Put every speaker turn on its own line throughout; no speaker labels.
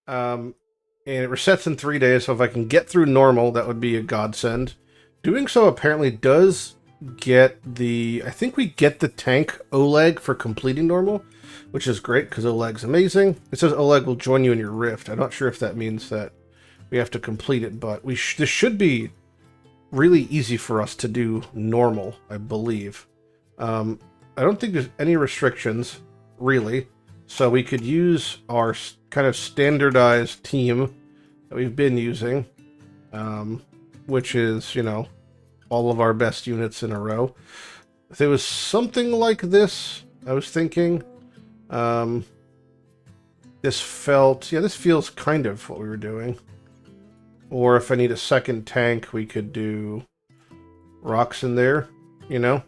And it resets in 3 days, so if I can get through normal, that would be a godsend. Doing so apparently does get the... I think we get the tank Oleg for completing normal, which is great, because Oleg's amazing. It says Oleg will join you in your rift. I'm not sure if that means that we have to complete it, but this should be really easy for us to do normal, I believe. I don't think there's any restrictions, really. So we could use our kind of standardized team that we've been using, which is, you know, all of our best units in a row. If it was something like this, I was thinking, this feels kind of what we were doing. Or if I need a second tank, we could do rocks in there, you know?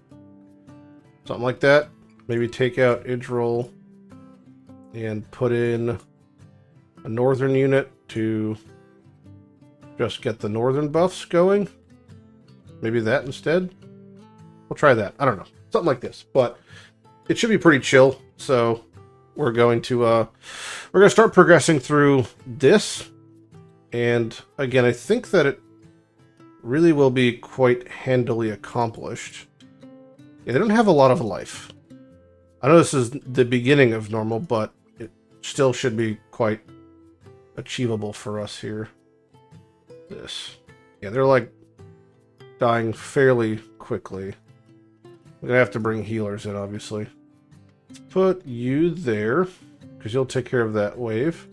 Something like that. Maybe take out Idril and put in a northern unit to just get the northern buffs going. Maybe that instead. We'll try that. I don't know. Something like this. But it should be pretty chill. So we're going to start progressing through this. And again, I think that it really will be quite handily accomplished. Yeah, they don't have a lot of life. I know this is the beginning of normal, but it still should be quite achievable for us here. This. Yeah, they're like dying fairly quickly. We're gonna have to bring healers in, obviously. Put you there, because you'll take care of that wave.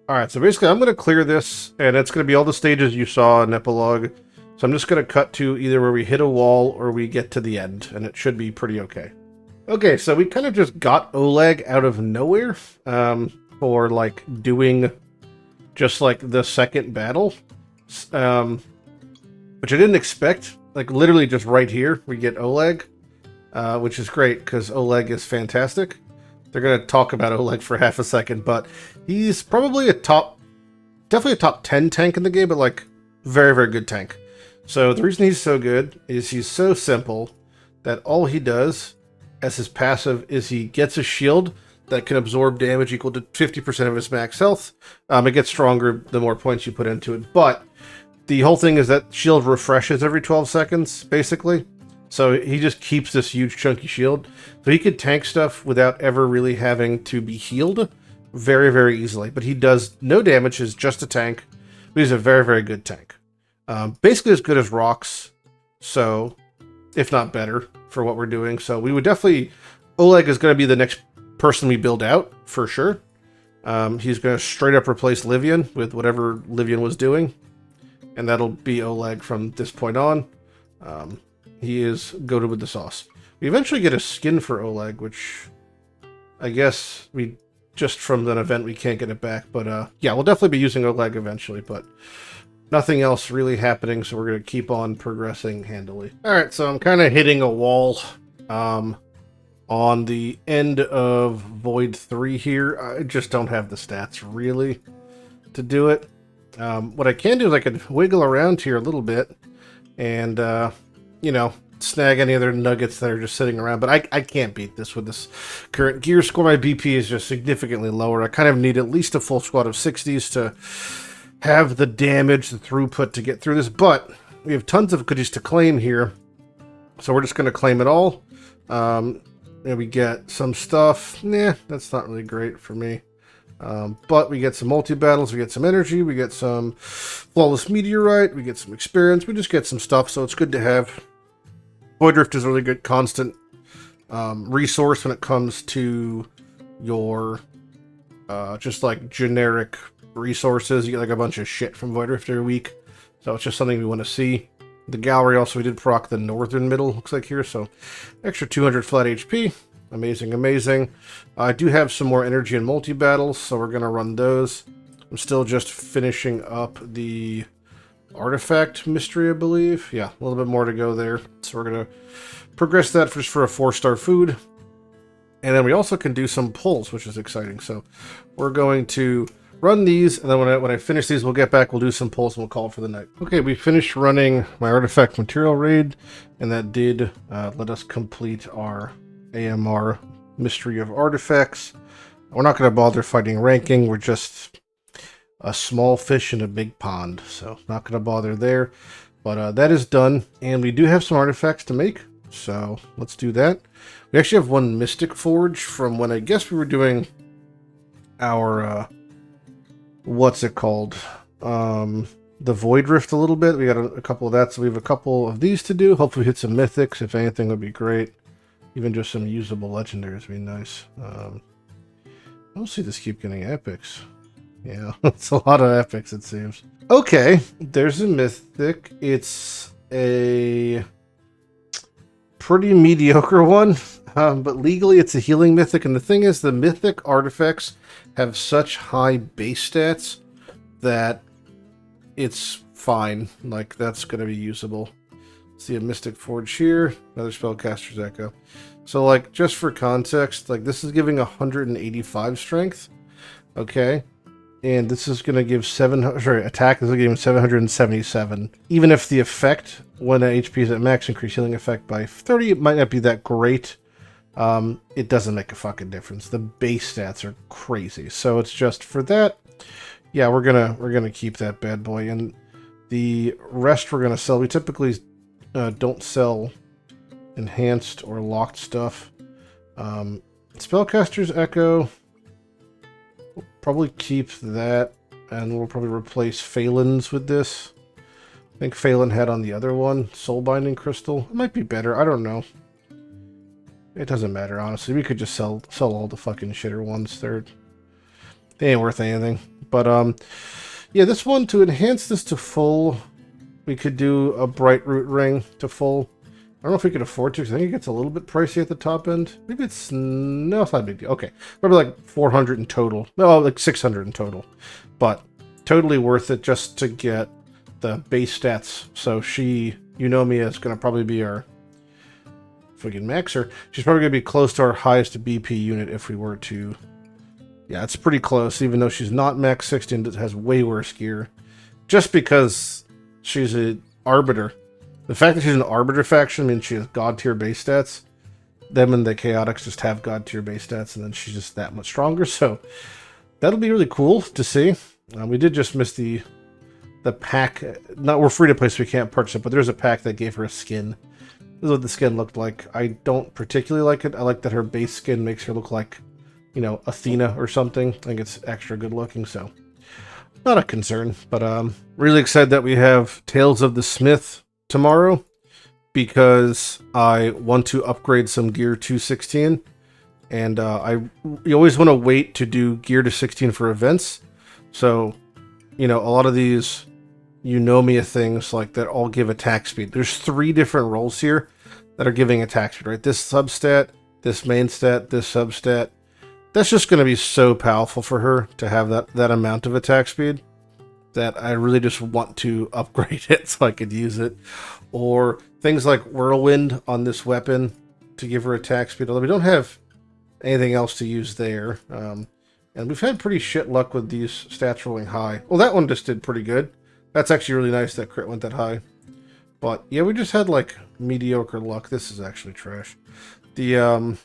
Alright, so basically I'm going to clear this, and it's going to be all the stages you saw in Epilogue. So I'm just going to cut to either where we hit a wall or we get to the end, and it should be pretty okay. Okay, so we kind of just got Oleg out of nowhere for, like, doing just, like, the second battle, which I didn't expect. Like, literally just right here, we get Oleg, which is great, because Oleg is fantastic. They're going to talk about Oleg for half a second, but he's probably definitely a top 10 tank in the game, but like very, very good tank. So the reason he's so good is he's so simple that all he does as his passive is he gets a shield that can absorb damage equal to 50% of his max health. It gets stronger the more points you put into it, but the whole thing is that shield refreshes every 12 seconds, basically. So he just keeps this huge chunky shield. So he could tank stuff without ever really having to be healed very, very easily. But he does no damage, he's just a tank. But he's a very, very good tank. Basically as good as rocks. So, if not better for what we're doing. So we would definitely... Oleg is going to be the next person we build out, for sure. He's going to straight up replace Livian with whatever Livian was doing. And that'll be Oleg from this point on. He is goated with the sauce. We eventually get a skin for Oleg, which I guess we just from that event we can't get it back. But yeah, we'll definitely be using Oleg eventually, but nothing else really happening, so we're going to keep on progressing handily. Alright, so I'm kind of hitting a wall on the end of Void 3 here. I just don't have the stats really to do it. What I can do is I can wiggle around here a little bit and you know, snag any other nuggets that are just sitting around. But I can't beat this with this current gear score. My BP is just significantly lower. I kind of need at least a full squad of 60s to have the damage, the throughput to get through this. But we have tons of goodies to claim here. So we're just going to claim it all. And we get some stuff. Nah, that's not really great for me. But we get some multi-battles, we get some energy, we get some flawless meteorite, we get some experience, we just get some stuff, so it's good to have. Void Rift is a really good constant resource when it comes to your just like generic resources. You get like a bunch of shit from Void Rift every week, so it's just something we want to see. The gallery also, we did proc the northern middle, looks like here, so extra 200 flat HP. Amazing, amazing. I do have some more energy and multi-battles, so we're going to run those. I'm still just finishing up the artifact mystery, I believe. Yeah, a little bit more to go there. So we're going to progress that just for a 4-star food. And then we also can do some pulls, which is exciting. So we're going to run these, and then when I finish these, we'll get back, we'll do some pulls, and we'll call it for the night. Okay, we finished running my artifact material raid, and that did let us complete our AMR Mystery of Artifacts. We're not going to bother fighting ranking. We're just a small fish in a big pond. So not going to bother there. But that is done. And we do have some artifacts to make. So let's do that. We actually have one Mystic Forge from when I guess we were doing our, what's it called? The Void Rift a little bit. We got a couple of that. So we have a couple of these to do. Hopefully hit some mythics. If anything, would be great. Even just some usable legendaries would be nice. I don't see this keep getting epics. Yeah, it's a lot of epics, it seems. Okay, there's a mythic. It's a pretty mediocre one, but legally it's a healing mythic. And the thing is, the mythic artifacts have such high base stats that it's fine. Like, that's going to be usable. See a Mystic Forge here, another Spellcaster's Echo. So, like, just for context, like, this is giving 185 strength, okay? And this is going to give attack is going to give 777. Even if the effect, when HP is at max, increase healing effect by 30, it might not be that great. It doesn't make a fucking difference. The base stats are crazy. So it's just for that. Yeah, we're gonna keep that bad boy. And the rest we're gonna sell. We typically don't sell enhanced or locked stuff. Spellcaster's Echo. We'll probably keep that, and we'll probably replace Phelan's with this. I think Phelan had on the other one, Soulbinding Crystal. It might be better, I don't know. It doesn't matter, honestly. We could just sell all the fucking shitter ones. They ain't worth anything. But, yeah, this one, to enhance this to full, we could do a Bright Root Ring to full. I don't know if we could afford to, because I think it gets a little bit pricey at the top end. Maybe it's... No, it's not a big deal. Okay. Probably like 400 in total. No, like 600 in total. But totally worth it just to get the base stats. So she, Eunomia, is going to probably be our... If we can max her, she's probably going to be close to our highest BP unit if we were to... Yeah, it's pretty close, even though she's not max 60 and has way worse gear. Just because she's an Arbiter. The fact that she's an Arbiter faction means she has God tier base stats. Them and the Chaotix just have God tier base stats, and then she's just that much stronger. So that'll be really cool to see. We did just miss the pack. We're free to play, so we can't purchase it, but there's a pack that gave her a skin. This is what the skin looked like. I don't particularly like it. I like that her base skin makes her look like, you know, Athena or something. I think it's extra good looking, so not a concern. But really excited that we have Tales of the Smith tomorrow, because I want to upgrade some gear to 16, and you always want to wait to do gear to 16 for events. So, you know, a lot of these Eunomia things like that all give attack speed. There's 3 different roles here that are giving attack speed, right? This substat, this main stat, this substat. That's just going to be so powerful for her to have that amount of attack speed, that I really just want to upgrade it so I could use it. Or things like Whirlwind on this weapon to give her attack speed, although we don't have anything else to use there. And we've had pretty shit luck with these stats rolling high. Well, that one just did pretty good. That's actually really nice that crit went that high. But yeah, we just had like mediocre luck. This is actually trash. A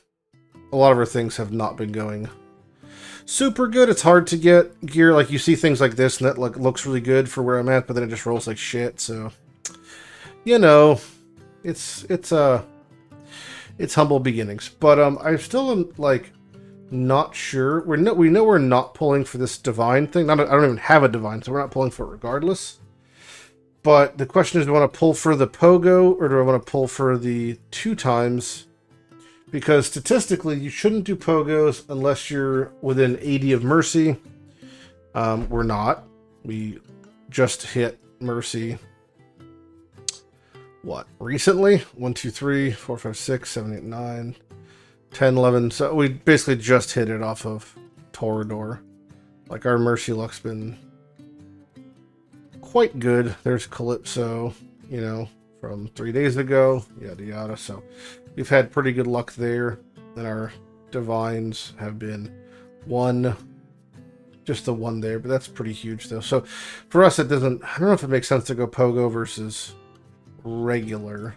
lot of our things have not been going super good. It's hard to get gear. Like, you see things like this and that like looks really good for where I'm at, but then it just rolls like shit. So, you know, it's humble beginnings. But I still am like not sure. We know we're not pulling for this divine thing. I don't even have a divine, so we're not pulling for it regardless. But the question is, do I want to pull for the Pogo, or do I want to pull for the 2 times? Because statistically, you shouldn't do Pogos unless you're within 80 of Mercy. We're not. We just hit Mercy. What? Recently? 1, 2, 3, 4, 5, 6, 7, 8, 9, 10, 11. So we basically just hit it off of Torador. Like, our Mercy luck's been quite good. There's Calypso, you know, from 3 days ago. Yada yada. So we've had pretty good luck there, and our divines have been just the one there, but that's pretty huge though. So for us, it doesn't, I don't know if it makes sense to go Pogo versus regular,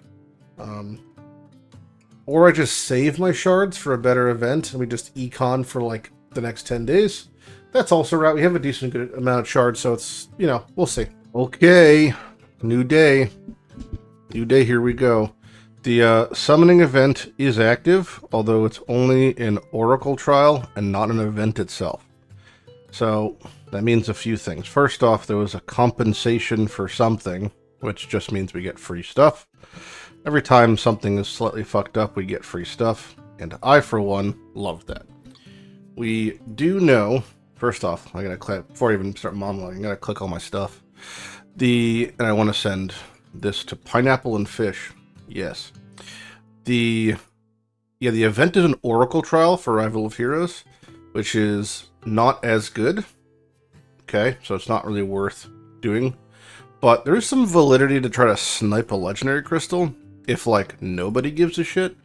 or I just save my shards for a better event, and we just econ for like the next 10 days. That's also right. We have a decent good amount of shards, so it's, you know, we'll see. Okay, new day. New day, here we go. The summoning event is active, although it's only an oracle trial and not an event itself. So that means a few things. First off, there was a compensation for something, which just means we get free stuff. Every time something is slightly fucked up, we get free stuff, and I, for one, love that. We do know, first off, I gotta click, before I even start monologuing, I gotta click all my stuff. And I want to send this to Pineapple and Fish. Yes. The event is an oracle trial for Rival of Heroes, which is not as good. Okay, so it's not really worth doing. But there's some validity to try to snipe a legendary crystal if, like, nobody gives a shit.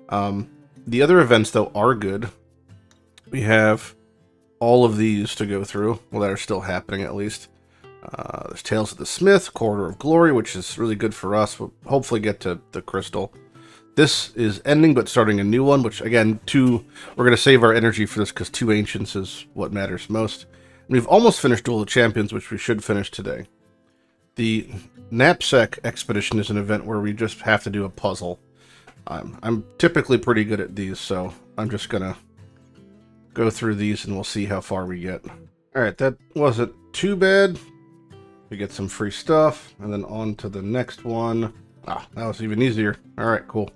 The other events, though, are good. We have all of these to go through. Well, that are still happening, at least. There's Tales of the Smith, Corridor of Glory, which is really good for us. We'll hopefully get to the crystal. This is ending, but starting a new one, which, again, we're going to save our energy for this because 2 Ancients is what matters most. And we've almost finished Duel of Champions, which we should finish today. The Knapsack Expedition is an event where we just have to do a puzzle. I'm typically pretty good at these, so I'm just going to go through these and we'll see how far we get. Alright, that wasn't too bad. We get some free stuff, and then on to the next one. Ah, that was even easier. Alright, cool.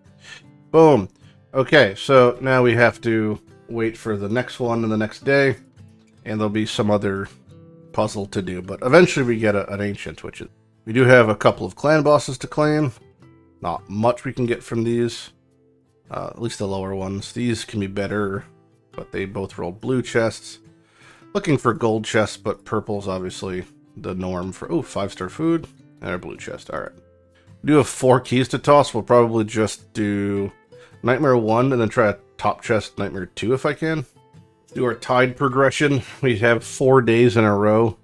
Boom. Okay, so now we have to wait for the next one and the next day, and there'll be some other puzzle to do, but eventually we get an Ancient, which is... We do have a couple of clan bosses to claim. Not much we can get from these, at least the lower ones. These can be better, but they both roll blue chests. Looking for gold chests, but purple's obviously the norm for... Oh, 5-star food, and our blue chest. Alright. We do have 4 keys to toss. We'll probably just do Nightmare 1 and then try a top chest Nightmare 2 if I can. Do our tide progression. We have 4 days in a row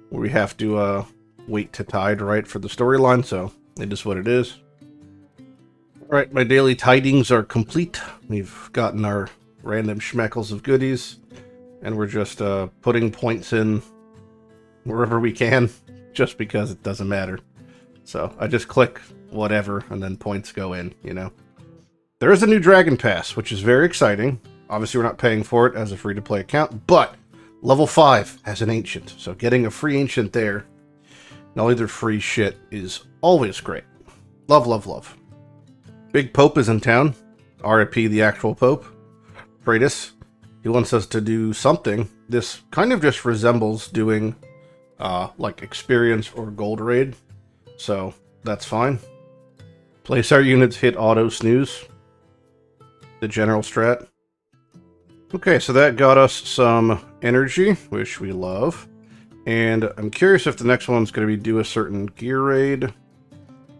where we have to wait to tide, right, for the storyline, so it is what it is. Alright, my daily tidings are complete. We've gotten our random schmeckles of goodies, and we're just putting points in wherever we can, just because it doesn't matter. So I just click whatever, and then points go in, you know. There is a new Dragon Pass, which is very exciting. Obviously, we're not paying for it as a free-to-play account, but level 5 has an Ancient, so getting a free Ancient there, and all other free shit, is always great. Love, love, love. Big Pope is in town. RIP the actual Pope. Praetus. He wants us to do something. This kind of just resembles doing, like, experience or gold raid. So, that's fine. Place our units, hit auto snooze. The general strat. Okay, so that got us some energy, which we love. And I'm curious if the next one's going to be do a certain gear raid.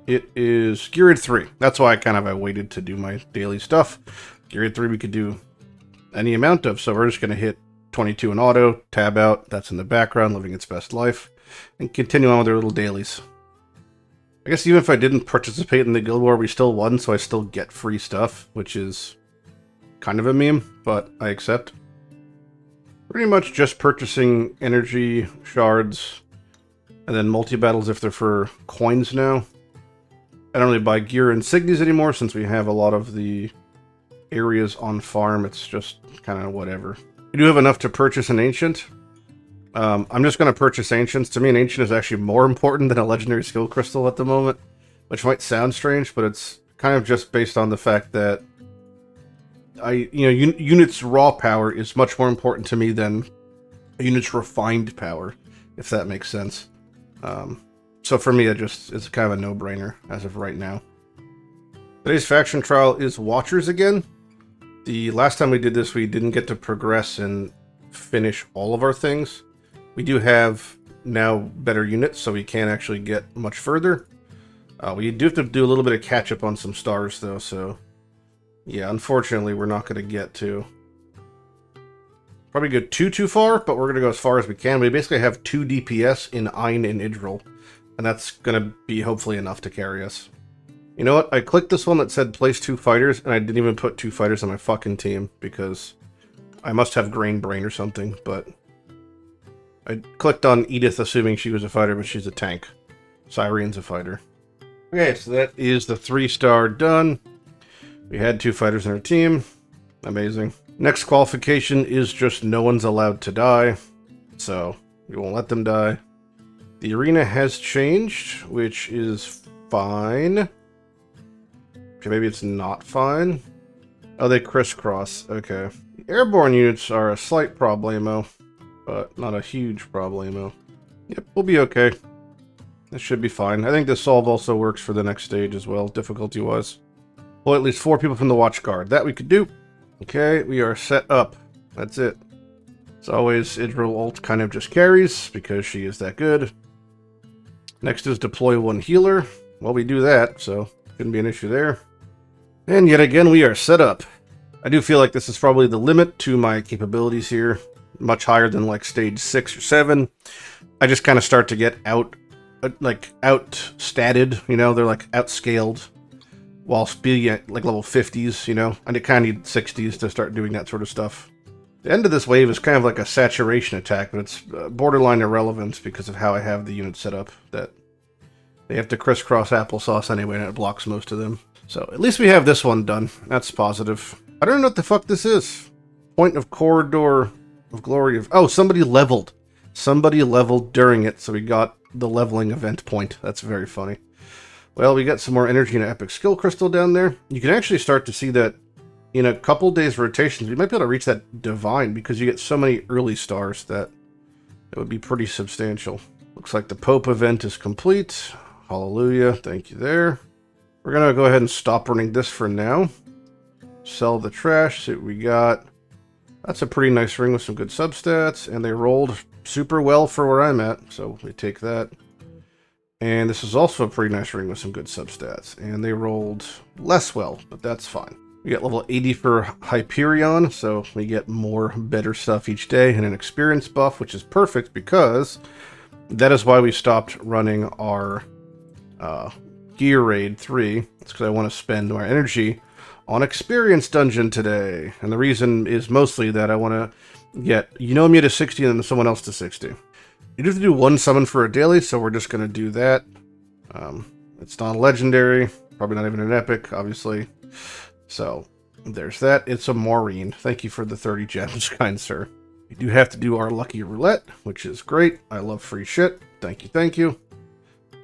It is gear raid 3. That's why I waited to do my daily stuff. Gear raid 3 we could do any amount of, so we're just going to hit 22 in auto, tab out, that's in the background, living its best life, and continue on with our little dailies. I guess even if I didn't participate in the Guild War, we still won, so I still get free stuff, which is kind of a meme, but I accept. Pretty much just purchasing energy shards, and then multi-battles if they're for coins now. I don't really buy gear insignias anymore, since we have a lot of the areas on farm. It's just kind of whatever. We do have enough to purchase an Ancient. I'm just going to purchase Ancients. To me, an Ancient is actually more important than a Legendary Skill Crystal at the moment, which might sound strange, but it's kind of just based on the fact that unit's raw power is much more important to me than a unit's refined power, if that makes sense. So for me, it's kind of a no-brainer as of right now. Today's faction trial is Watchers again. The last time we did this, we didn't get to progress and finish all of our things. We do have now better units, so we can actually get much further. We do have to do a little bit of catch-up on some stars, though, so... Yeah, unfortunately, we're not going to get to... Probably go too far, but we're going to go as far as we can. We basically have 2 DPS in Ein and Idril, and that's going to be hopefully enough to carry us. You know what? I clicked this one that said place 2 fighters, and I didn't even put 2 fighters on my fucking team, because I must have grain brain or something, but I clicked on Edith assuming she was a fighter, but she's a tank. Cyrene's a fighter. Okay, so that is the 3-star done. We had 2 fighters in our team. Amazing. Next qualification is just no one's allowed to die, so we won't let them die. The arena has changed, which is fine. Okay, maybe it's not fine. Oh, they crisscross. Okay. The airborne units are a slight problemo, but not a huge problemo. Yep, we'll be okay. This should be fine. I think this solve also works for the next stage as well, difficulty-wise. Well, at least 4 people from the watch guard. That we could do. Okay, we are set up. That's it. As always, Idril ult kind of just carries, because she is that good. Next is deploy 1 healer. Well, we do that, so shouldn't be an issue there. And yet again, we are set up. I do feel like this is probably the limit to my capabilities here. Much higher than like stage 6 or 7. I just kind of start to get outstatted, you know, they're like outscaled. Whilst being at like level 50s, you know, and it kind of need 60s to start doing that sort of stuff. The end of this wave is kind of like a saturation attack, but it's borderline irrelevant because of how I have the unit set up, that they have to crisscross applesauce anyway, and it blocks most of them. So at least we have this one done. That's positive. I don't know what the fuck this is. Point of corridor of glory of... Oh, somebody leveled. Somebody leveled during it, so we got the leveling event point. That's very funny. Well, we got some more energy and an epic skill crystal down there. You can actually start to see that in a couple days rotations, we might be able to reach that divine because you get so many early stars that it would be pretty substantial. Looks like the Pope event is complete. Hallelujah. Thank you there. We're going to go ahead and stop running this for now. Sell the trash. See what we got. That's a pretty nice ring with some good substats, and they rolled super well for where I'm at, so we take that. And this is also a pretty nice ring with some good substats. And they rolled less well, but that's fine. We got level 80 for Hyperion, so we get more better stuff each day, and an experience buff, which is perfect because that is why we stopped running our Gear Raid 3. It's because I want to spend my energy on Experience Dungeon today. And the reason is mostly that I want to get Eunomia to 60 and then someone else to 60. You have to do 1 summon for a daily, so we're just going to do that. It's not a legendary, probably not even an epic, obviously. So, there's that. It's a Maureen. Thank you for the 30 gems, kind sir. We do have to do our lucky roulette, which is great. I love free shit. Thank you, thank you.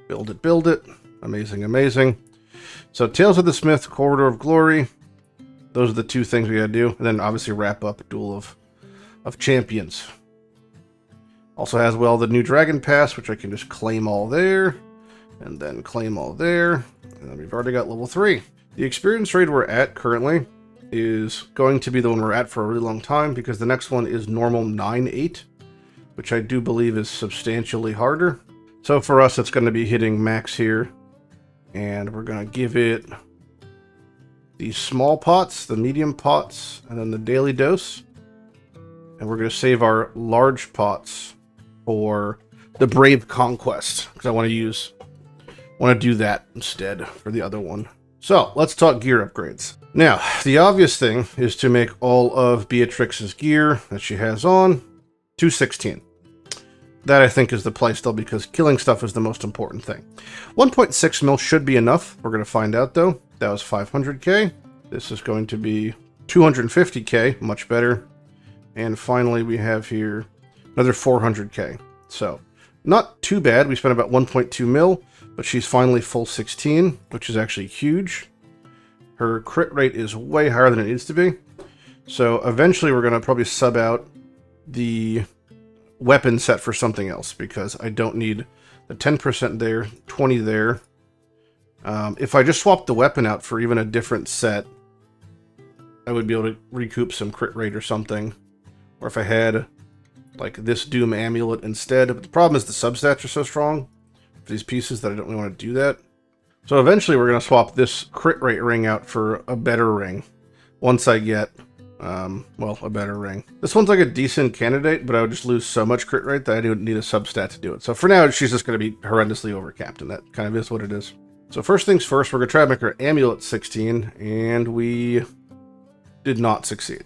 Build it, build it. Amazing, amazing. So, Tales of the Smith, Corridor of Glory. Those are the 2 things we gotta do. And then, obviously, wrap up a Duel of Champions. Also has, well, the new Dragon Pass, which I can just claim all there, and then claim all there, and then we've already got level 3. The experience rate we're at currently is going to be the one we're at for a really long time, because the next one is normal 9-8, which I do believe is substantially harder. So for us, it's going to be hitting max here, and we're going to give it the small pots, the medium pots, and then the daily dose, and we're going to save our large pots for the Brave Conquest, because I want to do that instead for the other one. So let's talk gear upgrades. Now, the obvious thing is to make all of Beatrix's gear that she has on 216. That I think is the playstyle, because killing stuff is the most important thing. 1.6 mil should be enough. We're going to find out though. That was 500k. This is going to be 250k, much better. And finally we have here another 400k. So, not too bad. We spent about 1.2 mil, but she's finally full 16, which is actually huge. Her crit rate is way higher than it needs to be. So, eventually we're going to probably sub out the weapon set for something else, because I don't need the 10% there, 20 there. If I just swapped the weapon out for even a different set, I would be able to recoup some crit rate or something. Or if I had like this Doom Amulet instead. But the problem is the substats are so strong for these pieces that I don't really want to do that. So eventually we're going to swap this crit rate ring out for a better ring. Once I get, well, a better ring. This one's like a decent candidate, but I would just lose so much crit rate that I don't need a substat to do it. So for now, she's just going to be horrendously overcapped, and that kind of is what it is. So first things first, we're going to try to make her Amulet 16, and we did not succeed.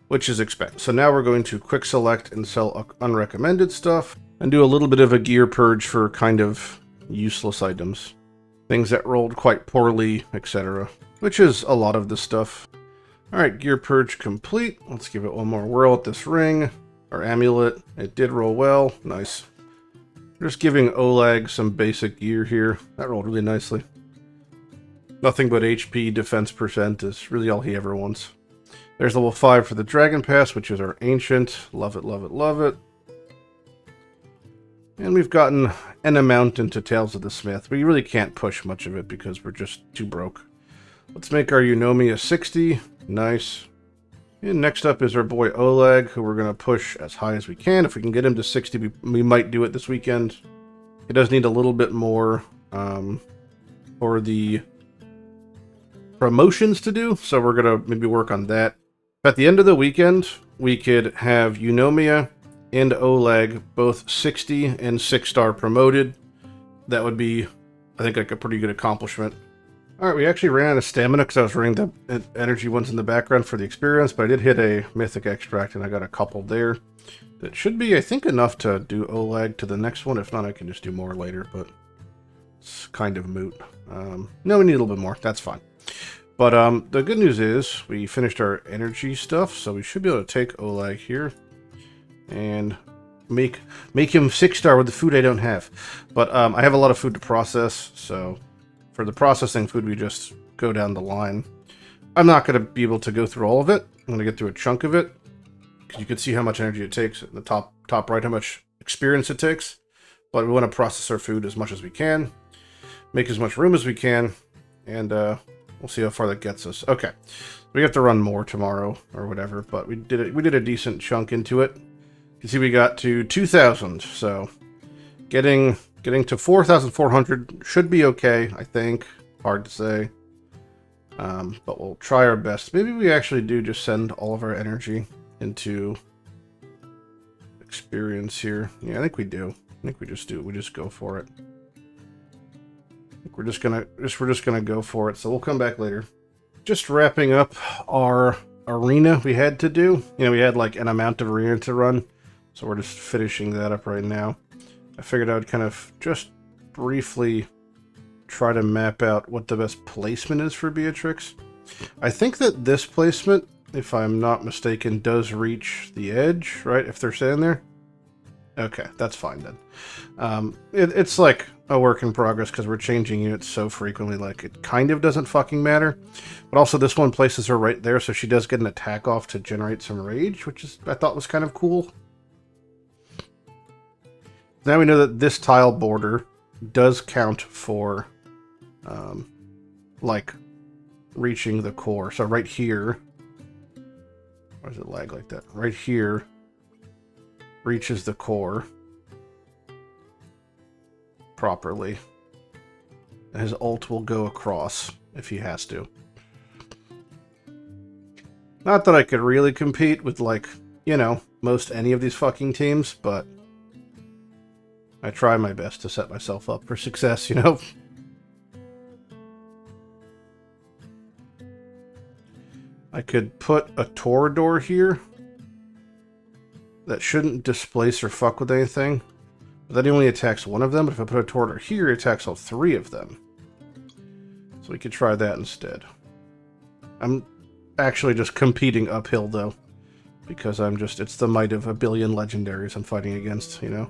which is expected. So now we're going to quick select and sell unrecommended stuff and do a little bit of a gear purge for kind of useless items. Things that rolled quite poorly, etc. Which is a lot of this stuff. Alright, gear purge complete. Let's give it one more whirl at this ring. Our amulet. It did roll well. Nice. Just giving Oleg some basic gear here. That rolled really nicely. Nothing but HP, defense percent is really all he ever wants. There's level 5 for the Dragon Pass, which is our ancient. Love it, love it, love it. And we've gotten an amount into Tales of the Smith. We really can't push much of it because we're just too broke. Let's make our Eunomia 60. Nice. And next up is our boy Oleg, who we're going to push as high as we can. If we can get him to 60, we might do it this weekend. He does need a little bit more for the promotions to do, so we're going to maybe work on that. At the end of the weekend, we could have Eunomia and Oleg both 60 and 6-star promoted. That would be, I think, like a pretty good accomplishment. Alright, we actually ran out of stamina because I was running the energy ones in the background for the experience, but I did hit a mythic extract and I got a couple there. That should be, I think, enough to do Oleg to the next one. If not, I can just do more later, but it's kind of moot. No, we need a little bit more. That's fine. But the good news is we finished our energy stuff, so we should be able to take Oleg here and make him 6-star with the food I don't have. But I have a lot of food to process, so for the processing food, we just go down the line. I'm not going to be able to go through all of it. I'm going to get through a chunk of it, because you can see how much energy it takes in the top right, how much experience it takes. But we want to process our food as much as we can, make as much room as we can, and we'll see how far that gets us. Okay, we have to run more tomorrow or whatever, but we did a decent chunk into it. You can see we got to 2,000, so getting to 4,400 should be okay, I think. Hard to say, but we'll try our best. Maybe we actually do just send all of our energy into experience here. Yeah, I think we do. I think we just do. We just go for it. I think we're just gonna go for it. So we'll come back later. Just wrapping up our arena we had to do. You know, we had like an amount of arena to run, so we're just finishing that up right now. I figured I would kind of just briefly try to map out what the best placement is for Beatrix. I think that this placement, if I'm not mistaken, does reach the edge, right? If they're standing there. Okay, that's fine then. It's like a work in progress because we're changing units so frequently, like it kind of doesn't fucking matter. But also this one places her right there, so she does get an attack off to generate some rage, which is I thought was kind of cool. Now we know that this tile border does count for, like, reaching the core. So right here, why does it lag like that? Right here reaches the core properly. And his ult will go across if he has to. Not that I could really compete with, like, you know, most any of these fucking teams, but I try my best to set myself up for success, you know? I could put a Torador here that shouldn't displace or fuck with anything. But then he only attacks one of them, but if I put a Torador here, he attacks all 3 of them. So we could try that instead. I'm actually just competing uphill, though. Because it's the might of a billion legendaries I'm fighting against, you know?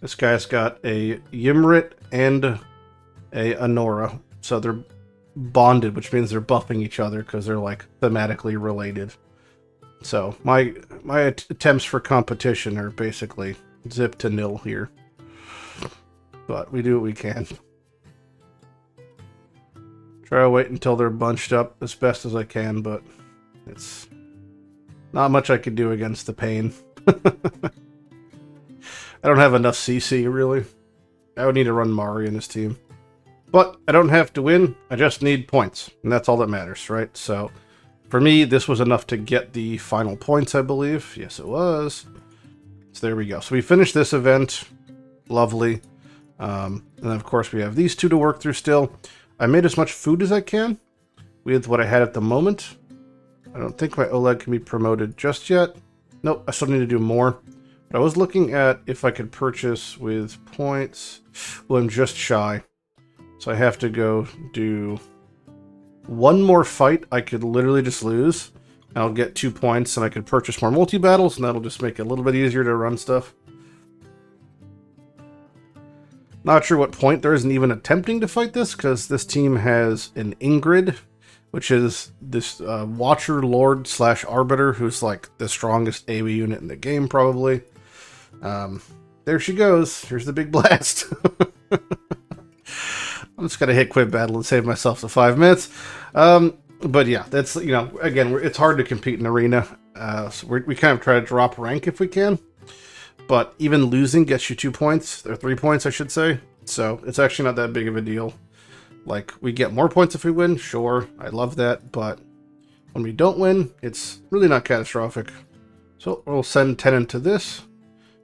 This guy's got a Ymrit and a Anora, so they're bonded, which means they're buffing each other because they're like thematically related. So my attempts for competition are basically zip to nil here, but we do what we can. Try to wait until they're bunched up as best as I can, but it's not much I could do against the pain. I don't have enough CC, really. I would need to run Mari in this team. But I don't have to win, I just need points. And that's all that matters, right? So, for me, this was enough to get the final points, I believe. Yes, it was. So there we go. So we finished this event. Lovely. And of course, we have these 2 to work through still. I made as much food as I can. with what I had at the moment. I don't think my Oleg can be promoted just yet. Nope, I still need to do more. But I was looking at if I could purchase with points. Well, I'm just shy. So I have to go do one more fight. I could literally just lose. I'll get 2 points, and I could purchase more multi-battles, and that'll just make it a little bit easier to run stuff. Not sure what point there isn't even attempting to fight this, because this team has an Ingrid, which is this Watcher Lord / Arbiter, who's like the strongest AoE unit in the game, probably. There she goes. Here's the big blast. I'm just going to hit quit battle and save myself the 5 minutes. But yeah, that's, you know, again, it's hard to compete in arena. So we kind of try to drop rank if we can. But even losing gets you 2 points, or 3 points, I should say. So it's actually not that big of a deal. Like, we get more points if we win, sure, I love that. But when we don't win, it's really not catastrophic. So we'll send 10 into this.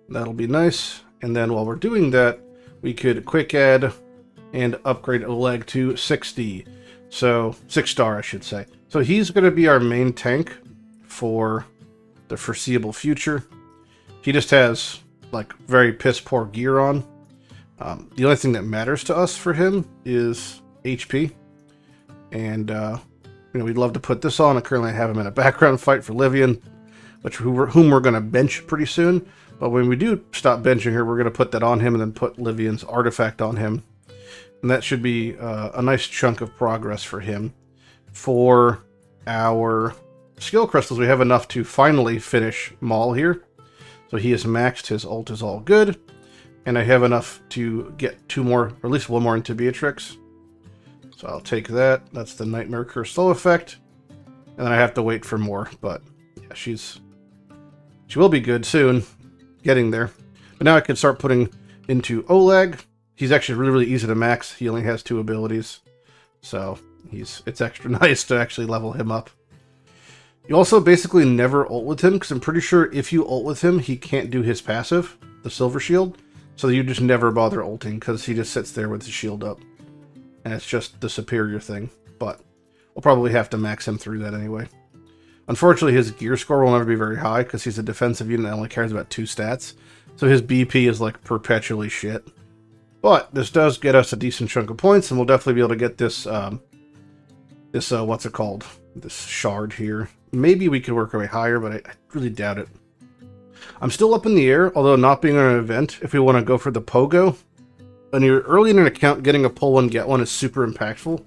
That'll be nice. And then while we're doing that, we could quick add and upgrade Oleg to 60. So, 6-star, I should say. So he's going to be our main tank for the foreseeable future. He just has, like, very piss-poor gear on. The only thing that matters to us for him is HP. And, you know, we'd love to put this on. I currently have him in a background fight for Livian, whom we're going to bench pretty soon. But when we do stop benching her, we're going to put that on him and then put Livian's artifact on him. And that should be a nice chunk of progress for him. For our skill crystals, we have enough to finally finish Maul here. So he is maxed, his ult is all good. And I have enough to get 2 more, or at least 1 more into Beatrix. So I'll take that. That's the Nightmare Curse slow effect. And then I have to wait for more. But yeah, she will be good soon. Getting there. But now I can start putting into Oleg. He's actually really, really easy to max. He only has 2 abilities. So it's extra nice to actually level him up. You also basically never ult with him, because I'm pretty sure if you ult with him, he can't do his passive, the Silver Shield. So you just never bother ulting, because he just sits there with his shield up. And it's just the superior thing. But we'll probably have to max him through that anyway. Unfortunately, his gear score will never be very high, because he's a defensive unit that only cares about 2 stats. So his BP is like perpetually shit. But this does get us a decent chunk of points, and we'll definitely be able to get this, what's it called? This shard here. Maybe we could work our way higher, but I really doubt it. I'm still up in the air, although not being on an event, if we want to go for the Pogo. When you're early in an account, getting a pull one, get one is super impactful.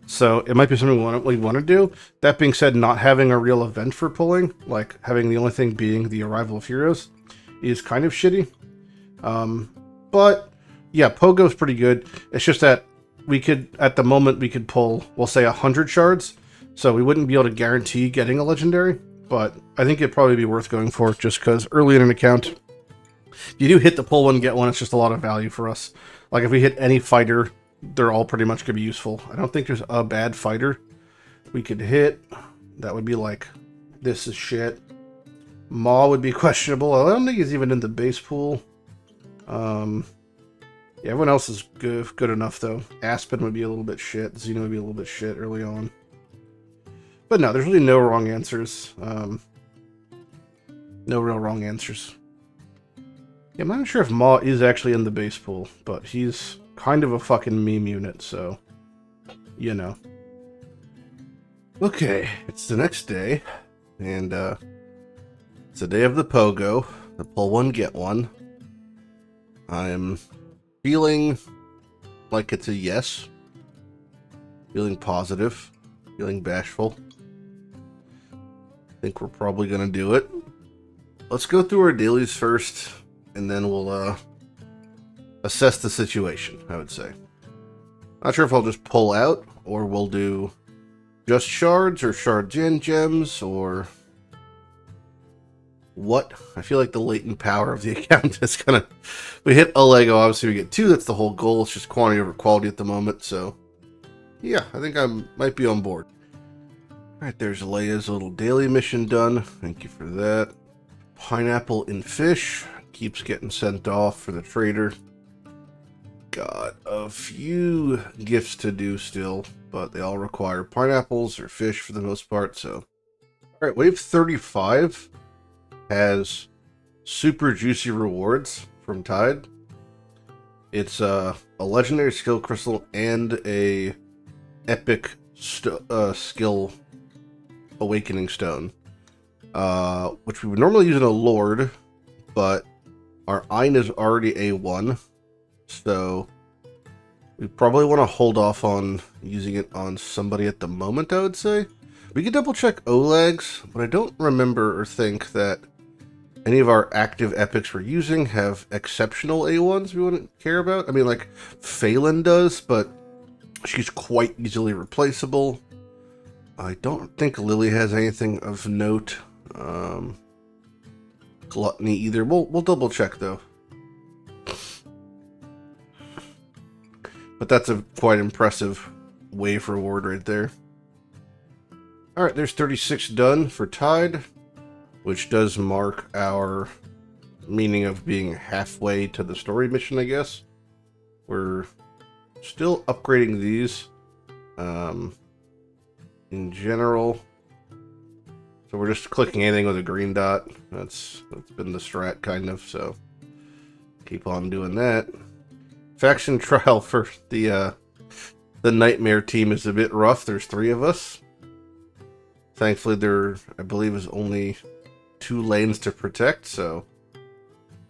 So it might be something we want to do. That being said, not having a real event for pulling, like having the only thing being the Arrival of Heroes, is kind of shitty. But yeah, Pogo's pretty good. It's just that we could, at the moment, we could pull, we'll say 100 shards. So we wouldn't be able to guarantee getting a legendary. But I think it'd probably be worth going for, just because early in an account, if you do hit the pull one, get one, it's just a lot of value for us. Like if we hit any fighter, they're all pretty much going to be useful. I don't think there's a bad fighter we could hit. That would be like, this is shit. Maw would be questionable. I don't think he's even in the base pool. Yeah, everyone else is good enough, though. Aspen would be a little bit shit. Xeno would be a little bit shit early on. But no, there's really no wrong answers. No real wrong answers. Yeah, I'm not sure if Maw is actually in the base pool, but he's kind of a fucking meme unit, so, you know. Okay, it's the next day, and it's the day of the Pogo, the pull one, get one. I'm feeling like it's a yes, feeling positive, feeling bashful. I think we're probably gonna do it. Let's go through our dailies first, and then we'll assess the situation, I would say. Not sure if I'll just pull out, or we'll do just shards, or shards and gems, or what. I feel like the latent power of the account is gonna... We hit a Lego, obviously we get 2, that's the whole goal. It's just quantity over quality at the moment, so... Yeah, I think I might be on board. Alright, there's Leia's little daily mission done. Thank you for that. Pineapple and fish keeps getting sent off for the trader. Got a few gifts to do still. but they all require pineapples or fish for the most part. So, all right, wave 35 has super juicy rewards from Tide. It's a legendary skill crystal and a epic skill awakening stone, which we would normally use in a lord, but our Ein is already A1, so we probably want to hold off on using it on somebody at the moment, I would say. We could double check Oleg's, but I don't remember or think that any of our active epics we're using have exceptional A1s we wouldn't care about. I mean, like, Phelan does, but she's quite easily replaceable. I don't think Lily has anything of note. Gluttony either. We'll double check though. But that's a quite impressive wave reward right there. Alright, there's 36 done for Tide, which does mark our meaning of being halfway to the story mission, I guess. We're still upgrading these in general. So we're just clicking anything with a green dot. That's been the strat, kind of, so keep on doing that. Faction trial for the Nightmare team is a bit rough. There's 3 of us. Thankfully, there, I believe, is only 2 lanes to protect, so,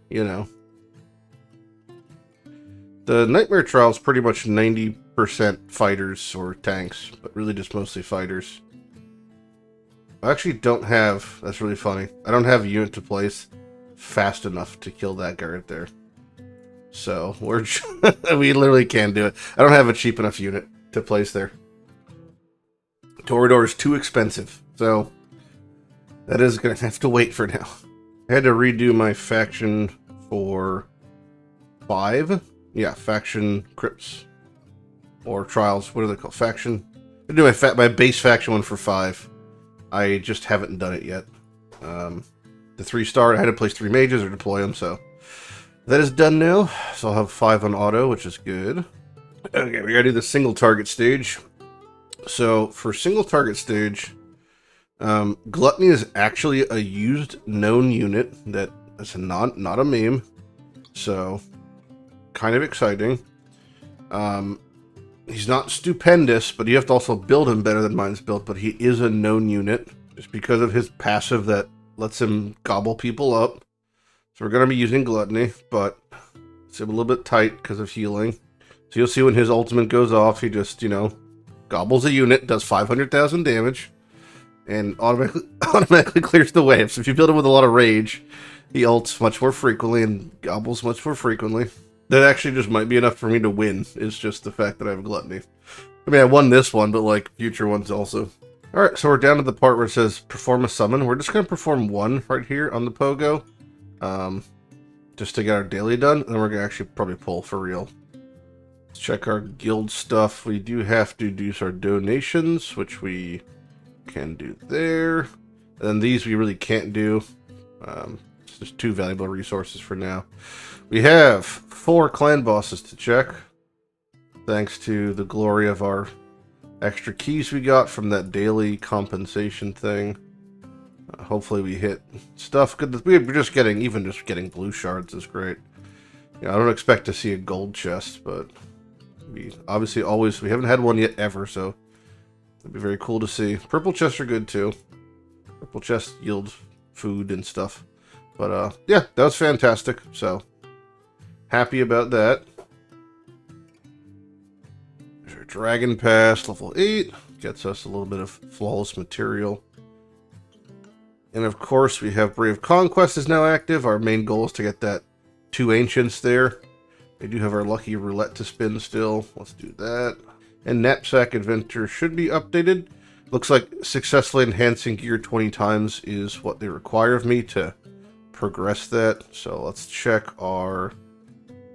you know. The Nightmare trial is pretty much 90% fighters or tanks, but really just mostly fighters. I actually don't have, that's really funny, I don't have a unit to place fast enough to kill that guy right there. So, we're we literally can't do it. I don't have a cheap enough unit to place there. Toreador is too expensive, so that is going to have to wait for now. I had to redo my faction for 5. Yeah, faction crypts. Or trials, what are they called? Faction. I do my base faction one for 5. I just haven't done it yet. The 3-star, I had to place 3 mages or deploy them, so that is done now. So I'll have 5 on auto, which is good. Okay, we gotta do the single target stage. So for single target stage, Gluttony is actually a used known unit that is not a meme. So kind of exciting. He's not stupendous, but you have to also build him better than mine's built, but he is a known unit just because of his passive that lets him gobble people up. So we're going to be using Gluttony, but it's a little bit tight because of healing. So you'll see when his ultimate goes off, he just, you know, gobbles a unit, does 500,000 damage, and automatically clears the wave. So if you build him with a lot of rage, he ults much more frequently and gobbles much more frequently. That actually just might be enough for me to win, is just the fact that I have Gluttony. I mean, I won this one, but, like, future ones also. Alright, so we're down to the part where it says perform a summon. We're just going to perform 1 right here on the Pogo. Just to get our daily done, and then we're going to actually probably pull for real. Let's check our guild stuff. We do have to do our donations, which we can do there. And then these we really can't do. It's just 2 valuable resources for now. We have 4 clan bosses to check, thanks to the glory of our extra keys we got from that daily compensation thing. Hopefully we hit stuff. We're just getting blue shards is great. Yeah, I don't expect to see a gold chest, but we obviously we haven't had one yet ever, so it'd be very cool to see. Purple chests are good too. Purple chests yield food and stuff. But yeah, that was fantastic. So happy about that. There's our Dragon Pass, level 8. Gets us a little bit of flawless material. And of course, we have Brave Conquest is now active. Our main goal is to get that 2 Ancients there. We do have our lucky roulette to spin still. Let's do that. And Knapsack Adventure should be updated. Looks like successfully enhancing gear 20 times is what they require of me to progress that. So let's check our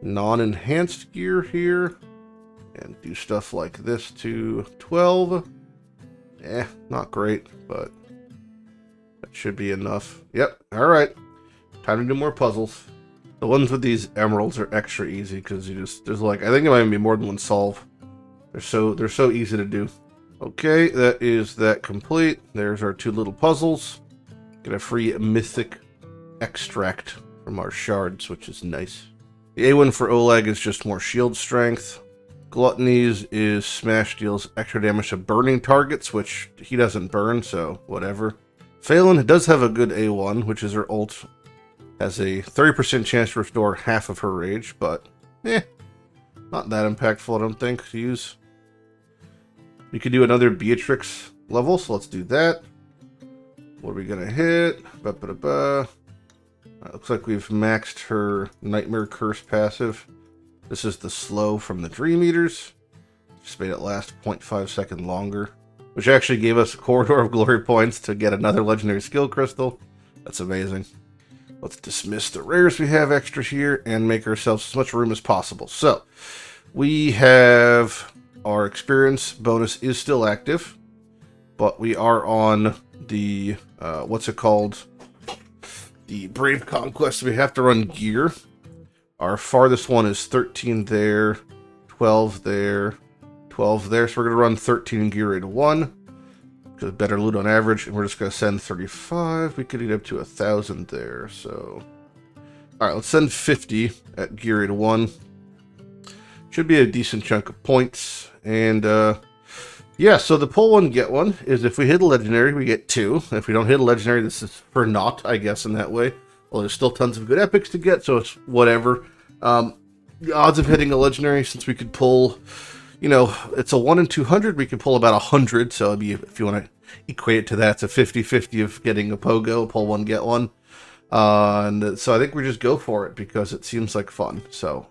non-enhanced gear here. And do stuff like this to 12. Not great, but that should be enough. Yep, alright. Time to do more puzzles. The ones with these emeralds are extra easy because there's like, I think there might be more than one solve They're so easy to do. Okay, that is that complete. There's our 2 little puzzles. Get a free mythic extract from our shards, which is nice. The A1 for Oleg is just more shield strength. Gluttony's is smash deals extra damage to burning targets, which he doesn't burn, so whatever. Phelan does have a good A1, which is her ult. Has a 30% chance to restore half of her rage, but not that impactful, I don't think, to use. We could do another Beatrix level, so let's do that. What are we gonna hit? Looks like we've maxed her Nightmare Curse passive. This is the slow from the Dream Eaters. Just made it last 0.5 seconds longer, which actually gave us a corridor of glory points to get another legendary skill crystal. That's amazing. Let's dismiss the rares we have extra here and make ourselves as much room as possible. So we have our experience bonus is still active, but we are on the what's it called? The Brave Conquest. We have to run gear. Our farthest one is 13 there, 12 there, 12 there. So we're going to run 13 gear rate 1. Because better loot on average. And we're just going to send 35. We could get up to 1,000 there. So, alright, let's send 50 at gear rate 1. Should be a decent chunk of points. And, yeah, so the pull one, get one is if we hit a legendary, we get 2. If we don't hit a legendary, this is for naught, I guess, in that way. Well, there's still tons of good epics to get, so it's whatever. The odds of hitting a legendary, since we could pull, you know, it's a 1 in 200, we can pull about 100, so it'd be, if you want to equate it to that, it's a 50-50 of getting a Pogo, pull one, get one. And so I think we just go for it, because it seems like fun. So,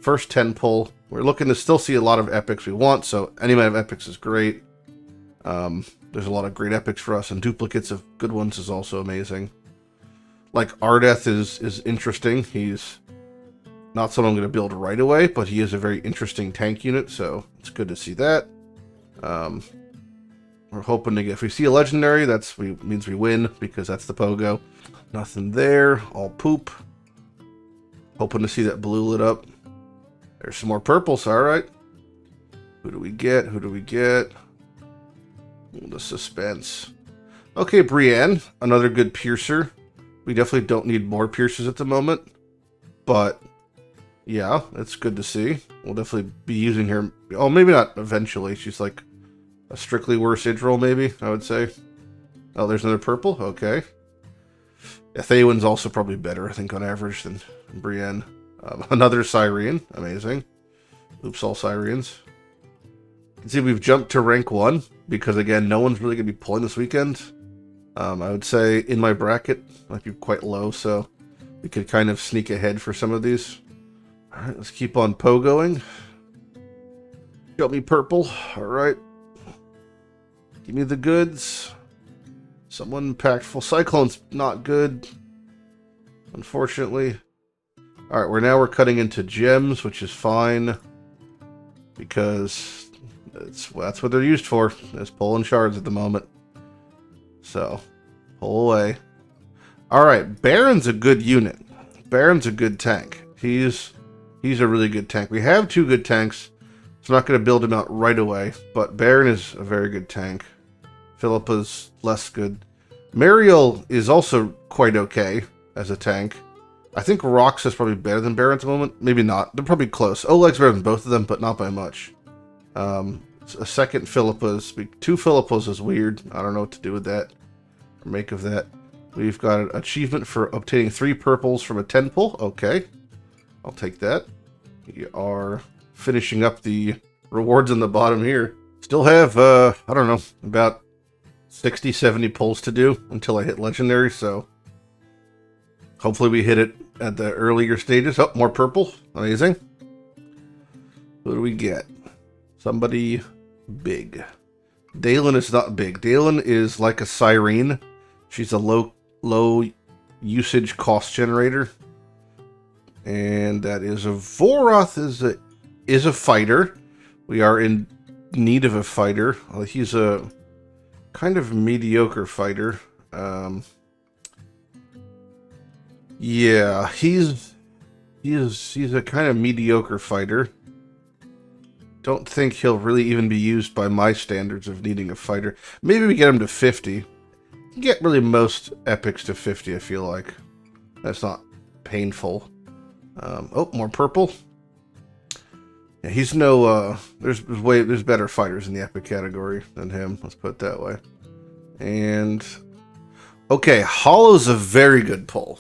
first 10 pull. We're looking to still see a lot of epics we want, so any amount of epics is great. There's a lot of great epics for us, and duplicates of good ones is also amazing. Like, Ardeth is interesting. He's not someone I'm going to build right away, but he is a very interesting tank unit, so it's good to see that. We're hoping to get, if we see a legendary, means we win, because that's the Pogo. Nothing there, all poop. Hoping to see that blue lit up. There's some more purples, alright. Who do we get? Who do we get? Ooh, the suspense. Okay, Brienne, another good piercer. We definitely don't need more piercers at the moment, but yeah, it's good to see. We'll definitely be using her. Oh, maybe not eventually. She's like a strictly worse Idril, maybe, I would say. Oh, there's another purple? Okay. Yeah, Théowen's also probably better, I think, on average than Brienne. Another Siren. Amazing. Oops, all Sirens. You can see we've jumped to rank 1, because, again, no one's really going to be pulling this weekend. I would say in my bracket, might be quite low, so we could kind of sneak ahead for some of these. Alright, let's keep on pogoing. Show me purple. Alright. Give me the goods. Someone impactful. Cyclone's not good, unfortunately. Alright, we're cutting into gems, which is fine, because that's what they're used for, is pulling shards at the moment. So, pull away. Alright, Baron's a good unit. Baron's a good tank. He's a really good tank. We have 2 good tanks, so I'm not going to build him out right away, but Baron is a very good tank. Philippa's less good. Mariel is also quite okay as a tank. I think Rox is probably better than Baron at the moment. Maybe not. They're probably close. Oleg's better than both of them, but not by much. A second Philippa's. 2 Philippa's is weird. I don't know what to do with that, or make of that. We've got an achievement for obtaining 3 purples from a 10 pull. Okay. I'll take that. We are finishing up the rewards in the bottom here. Still have, I don't know, about 60, 70 pulls to do until I hit Legendary, so hopefully we hit it at the earlier stages. Oh, more purple. Amazing. Who do we get? Somebody big. Dalen is not big. Dalen is like a Siren. She's a low usage cost generator. And that is a Voroth is a fighter. We are in need of a fighter. He's a kind of mediocre fighter. Yeah, he's a kind of mediocre fighter. don't think he'll really even be used by my standards of needing a fighter. Maybe we get him to 50. You can get really most epics to 50, I feel like. That's not painful. Oh, more purple. Yeah, he's no, there's better fighters in the epic category than him. Let's put it that way. And, okay, Hollow's a very good pull.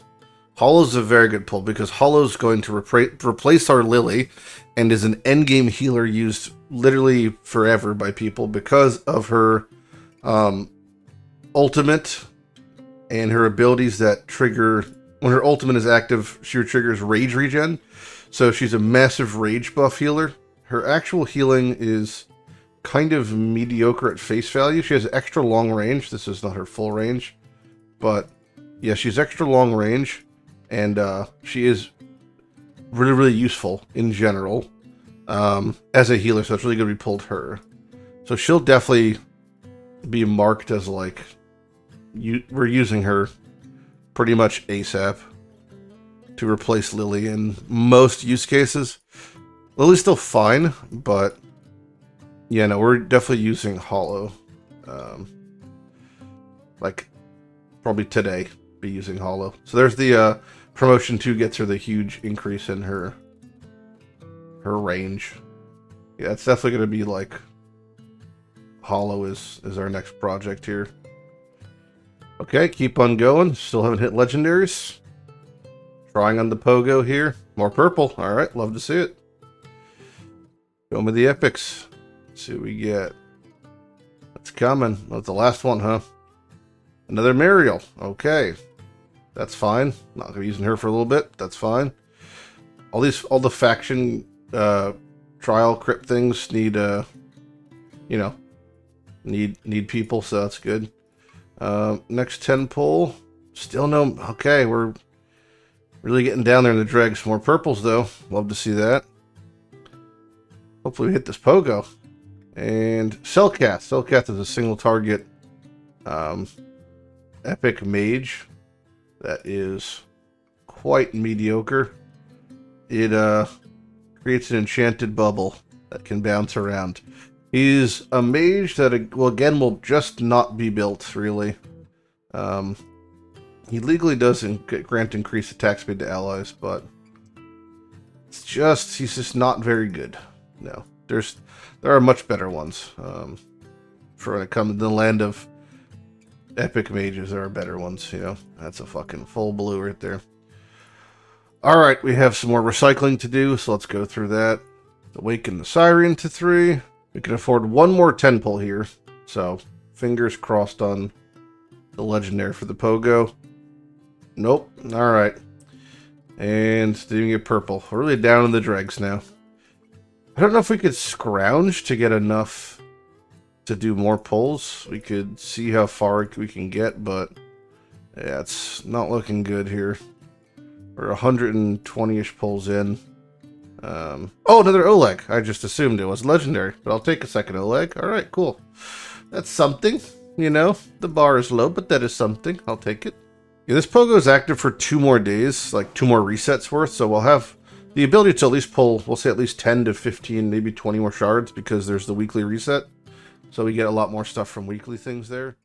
Hollow's a very good pull because Hollow's going to replace our Lily and is an endgame healer used literally forever by people because of her ultimate and her abilities that trigger... When her ultimate is active, she triggers rage regen. So she's a massive rage buff healer. Her actual healing is kind of mediocre at face value. She has extra long range. This is not her full range. But yeah, she's extra long range. And she is really, really useful in general as a healer. So it's really good we pulled her. So she'll definitely be marked as like, we're using her pretty much ASAP to replace Lily in most use cases. Lily's still fine, but yeah, no, we're definitely using Hollow. Like, probably today, be using Hollow. So there's the promotion 2 gets her the huge increase in her range. Yeah, it's definitely going to be like Hollow is our next project here. Okay, keep on going. Still haven't hit legendaries. Trying on the Pogo here. More purple. Alright, love to see it. Going with the epics. Let's see what we get. It's coming. That's the last one, huh? Another Mariel. Okay. That's fine. Not gonna be using her for a little bit. That's fine. All the faction trial crypt things need you know, need people, so that's good. Next 10 pull. Still no... Okay, we're really getting down there in the dregs. More purples, though. Love to see that. Hopefully we hit this Pogo. And Cellcath. Cellcath is a single target epic mage that is quite mediocre. It creates an enchanted bubble that can bounce around. He's a mage that, well, again, will just not be built, really. He legally doesn't grant increased attack speed to allies, but he's just not very good. No, there are much better ones. For when it comes to the land of epic mages, there are better ones, you know. That's a fucking full blue right there. Alright, we have some more recycling to do, so let's go through that. Awaken the Siren to 3. We can afford one more 10 pull here, so fingers crossed on the legendary for the Pogo. Nope. Alright. And didn't even get purple. We're really down in the dregs now. I don't know if we could scrounge to get enough to do more pulls. We could see how far we can get, but yeah, it's not looking good here. We're 120-ish pulls in. Oh, another Oleg. I just assumed it was legendary, but I'll take a second Oleg. Alright, cool. That's something, you know. The bar is low, but that is something. I'll take it. Yeah, this Pogo is active for 2 more days, like 2 more resets worth, so we'll have the ability to at least pull, we'll say at least 10 to 15, maybe 20 more shards, because there's the weekly reset. So we get a lot more stuff from weekly things there.